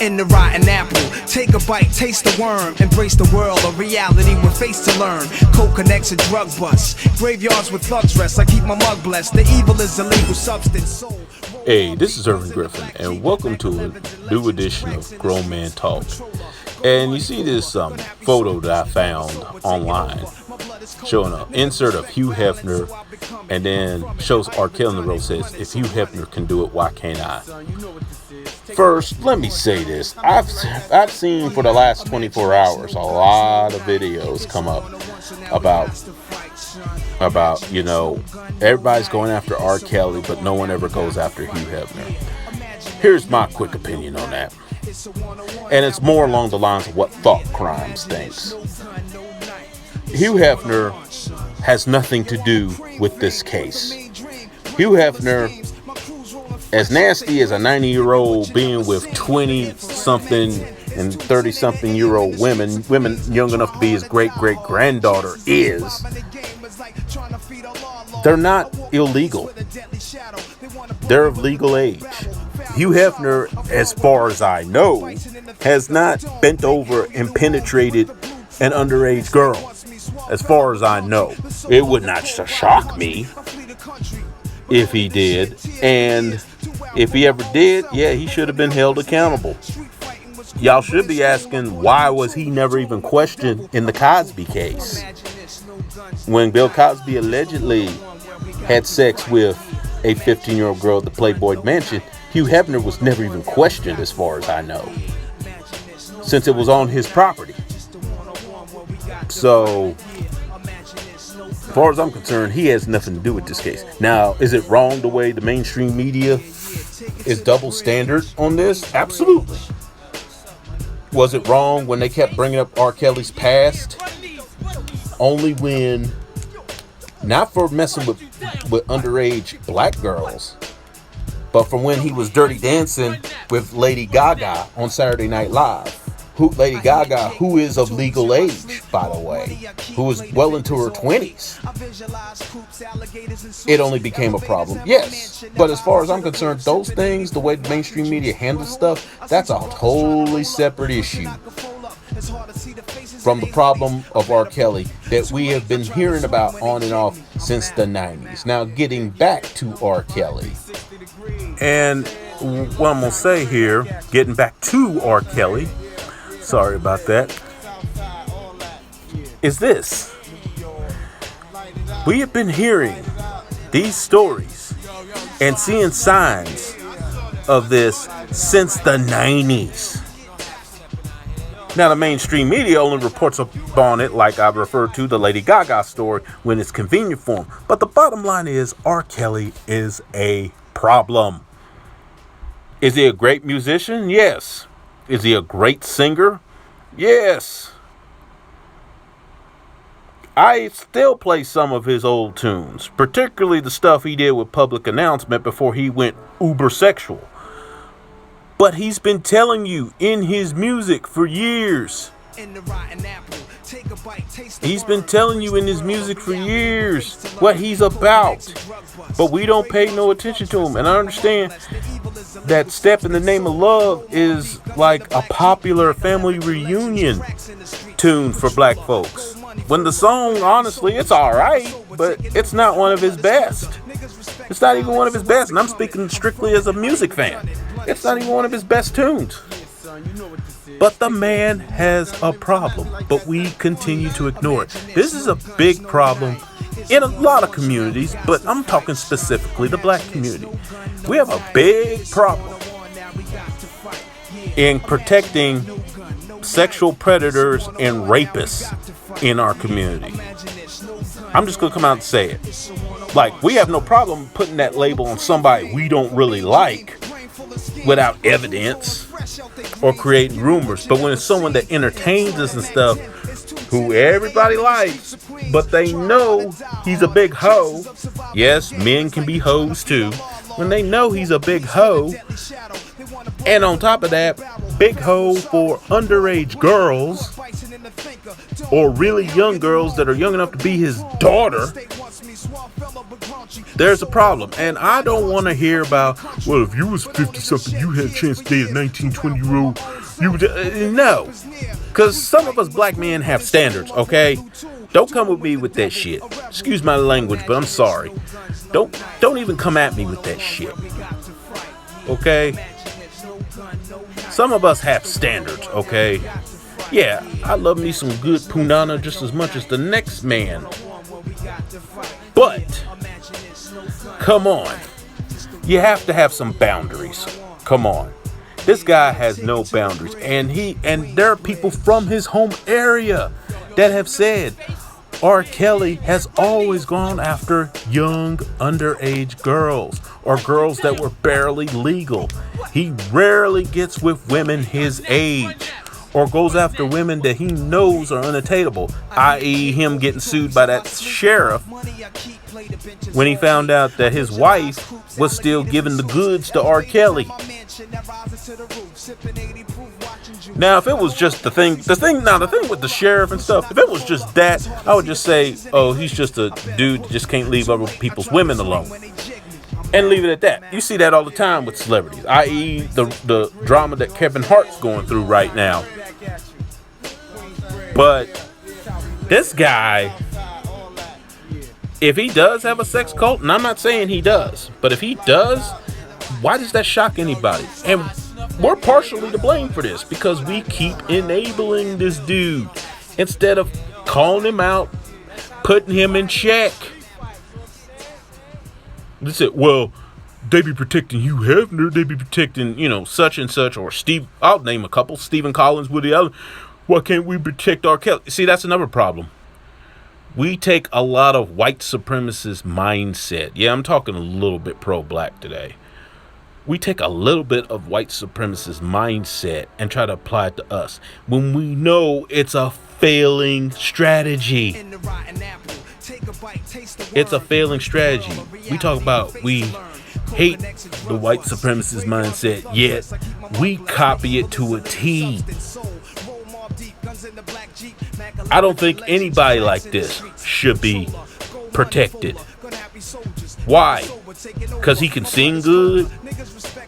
In the rotten apple, take a bite, taste the worm, embrace the world of reality with face to learn. Coke connects and drug busts, graveyards with thugs rest. I keep my mug blessed. The evil is a legal substance. Hey, this is Irvin Griffin, and welcome to a new edition of Grown Man Talk. And you see this photo that I found online showing an insert of Hugh Hefner, and then shows R. Kelly in the road, says, "If Hugh Hefner can do it, why can't I?" First, let me say this. I've seen for the last 24 hours a lot of videos come up about everybody's going after R. Kelly, but no one ever goes after Hugh Hefner. Here's my quick opinion on that. And it's more along the lines of what Thought Crimes thinks. Hugh Hefner has nothing to do with this case. Hugh Hefner, as nasty as a 90-year-old being with 20-something and 30-something-year-old women young enough to be his great-great-granddaughter is, they're not illegal. They're of legal age. Hugh Hefner, as far as I know, has not bent over and penetrated an underage girl. As far as I know, it would not shock me if he did. And if he ever did, yeah, he should have been held accountable. Y'all should be asking, why was he never even questioned in the Cosby case? When Bill Cosby allegedly had sex with a 15-year-old girl at the Playboy Mansion, Hugh Hefner was never even questioned, as far as I know, since it was on his property. So, as far as I'm concerned, he has nothing to do with this case. Now, is it wrong the way the mainstream media is double standard on this? Absolutely. Was it wrong when they kept bringing up R. Kelly's past? Only when, not for messing with underage black girls, but from when he was dirty dancing with Lady Gaga on Saturday Night Live. Lady Gaga, who is of legal age, by the way, who is well into her 20s. It only became a problem, yes. But as far as I'm concerned, those things, the way the mainstream media handles stuff, that's a totally separate issue from the problem of R. Kelly that we have been hearing about on and off since the 90s. Now, getting back to R. Kelly. And what I'm going to say here, getting back to R. Kelly, sorry about that, is this. We have been hearing these stories and seeing signs of this since the 90s. Now, the mainstream media only reports upon it, like I referred to the Lady Gaga story, when it's convenient for them. But the bottom line is, R. Kelly is a problem. Is he a great musician? Yes. Is he a great singer? Yes. I still play some of his old tunes, particularly the stuff he did with Public Announcement before he went uber sexual. But he's been telling you in his music for years. He's been telling you in his music for years what he's about. But we don't pay no attention to him. And I understand that Step in the Name of Love is like a popular family reunion tune for black folks. When the song, honestly, it's alright, but it's not one of his best. It's not even one of his best, and I'm speaking strictly as a music fan. It's not even one of his best tunes. But the man has a problem, but we continue to ignore it. This is a big problem in a lot of communities, but I'm talking specifically the black community. We have a big problem in protecting sexual predators and rapists in our community. I'm just going to come out and say it. Like, we have no problem putting that label on somebody we don't really like without evidence or creating rumors. But when it's someone that entertains us and stuff, who everybody likes, but they know he's a big hoe. Yes, men can be hoes too. When they know he's a big hoe, and on top of that, big hoe for underage girls, or really young girls that are young enough to be his daughter, there's a problem. And I don't want to hear about, well, if you was 50 something, you had a chance to date a 19, 20-year-old. No. Because some of us black men have standards, okay? Don't come with me with that shit. Excuse my language, but I'm sorry. Don't even come at me with that shit. Okay? Some of us have standards, okay? Yeah, I love me some good punana just as much as the next man. But, come on. You have to have some boundaries. Come on. This guy has no boundaries. And there are people from his home area that have said R. Kelly has always gone after young underage girls or girls that were barely legal. He rarely gets with women his age or goes after women that he knows are unattainable, i.e. him getting sued by that sheriff when he found out that his wife was still giving the goods to R. Kelly. Now, if it was just the thing with the sheriff and stuff, if it was just that, I would just say, oh, he's just a dude that just can't leave other people's women alone. And leave it at that. You see that all the time with celebrities, i.e. the drama that Kevin Hart's going through right now. But this guy, if he does have a sex cult, and I'm not saying he does, but if he does, why does that shock anybody? And we're partially to blame for this because we keep enabling this dude instead of calling him out, putting him in check. They said, well, they be protecting Hugh Hefner, they be protecting, such and such, or Steve, I'll name a couple, Stephen Collins with the other. Why can't we protect R. Kelly? See, that's another problem. We take a lot of white supremacist mindset. Yeah, I'm talking a little bit pro-black today. We take a little bit of white supremacist mindset and try to apply it to us when we know it's a failing strategy. It's a failing strategy. We talk about we hate the white supremacist mindset, yet we copy it to a T. I don't think anybody like this should be protected. Why? Because he can sing good?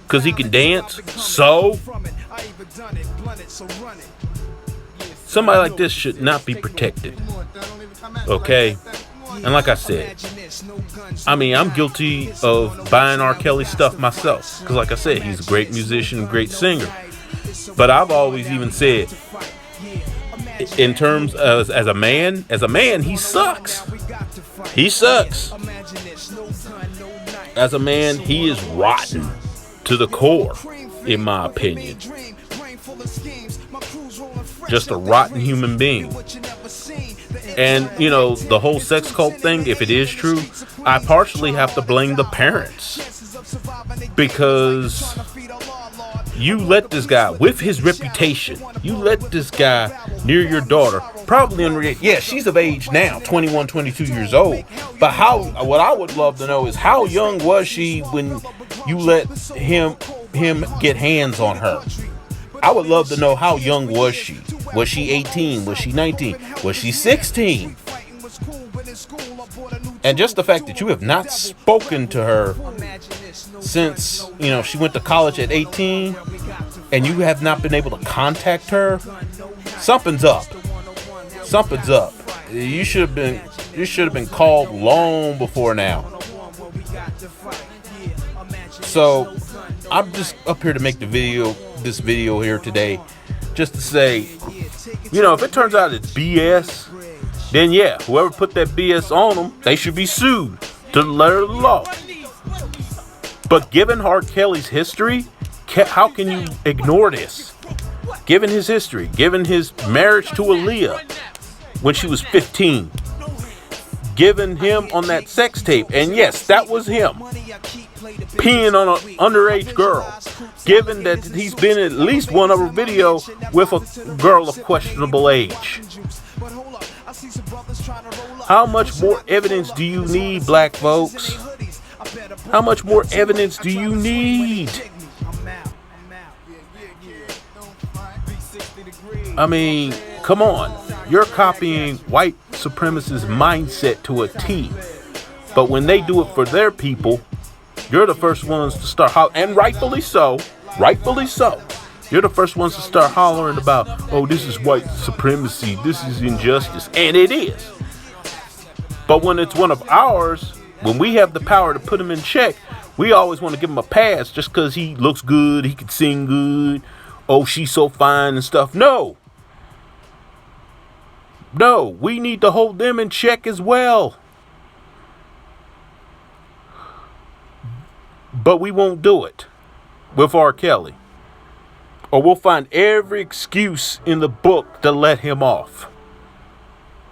Because he can dance? So? Somebody like this should not be protected. Okay? And like I said, I'm guilty of buying R. Kelly stuff myself. Because like I said, he's a great musician, great singer. But I've always even said, in terms of as a man, he sucks. He sucks. As a man, he is rotten to the core, in my opinion. Just a rotten human being. And, the whole sex cult thing, if it is true, I partially have to blame the parents. Because you let this guy, with his reputation, you let this guy near your daughter, probably she's of age now, 21, 22 years old. But what I would love to know is how young was she when you let him get hands on her? I would love to know how young was she? Was she 18? Was she 19? Was she 16? And just the fact that you have not spoken to her since, she went to college at 18 and you have not been able to contact her, something's up. Something's up. You should have been called long before now. So I'm just up here to make this video here today, just to say, if it turns out it's BS, then yeah, whoever put that BS on them, they should be sued to the letter of the law. But given R. Kelly's history, how can you ignore this? Given his history, given his marriage to Aaliyah when she was 15, given him on that sex tape, and yes, that was him peeing on an underage girl, given that he's been in at least one other video with a girl of questionable age. How much more evidence do you need, black folks? How much more evidence do you need? Come on. you're copying white supremacist mindset to a T. But when they do it for their people, you're the first ones to start and rightfully so. You're the first ones to start hollering about, oh, this is white supremacy, this is injustice, and it is. But when it's one of ours, when we have the power to put him in check, we always want to give him a pass just because he looks good, he can sing good, oh, she's so fine and stuff. No, we need to hold them in check as well. But we won't do it with R. Kelly. Or we'll find every excuse in the book to let him off.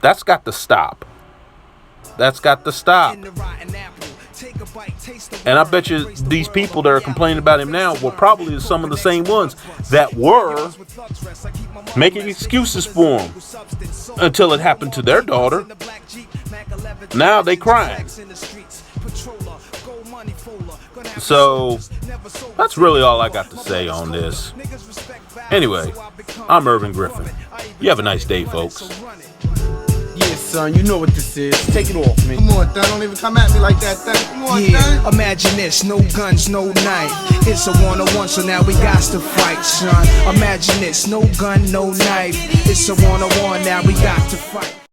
That's got to stop. And I bet you these people that are complaining about him now were probably some of the same ones that were making excuses for him until it happened to their daughter. Now they crying. So that's really all I got to say on this. Anyway, I'm Irvin Griffin. You have a nice day, folks. Yeah, son, you know what this is. Take it off, man. Come on, Thun. Don't even come at me like that, Thun. Come on, Thun. Imagine this, no guns, no knife. It's a one-on-one, so now we got to fight, son. Imagine this, no gun, no knife. It's a one-on-one, now we got to fight.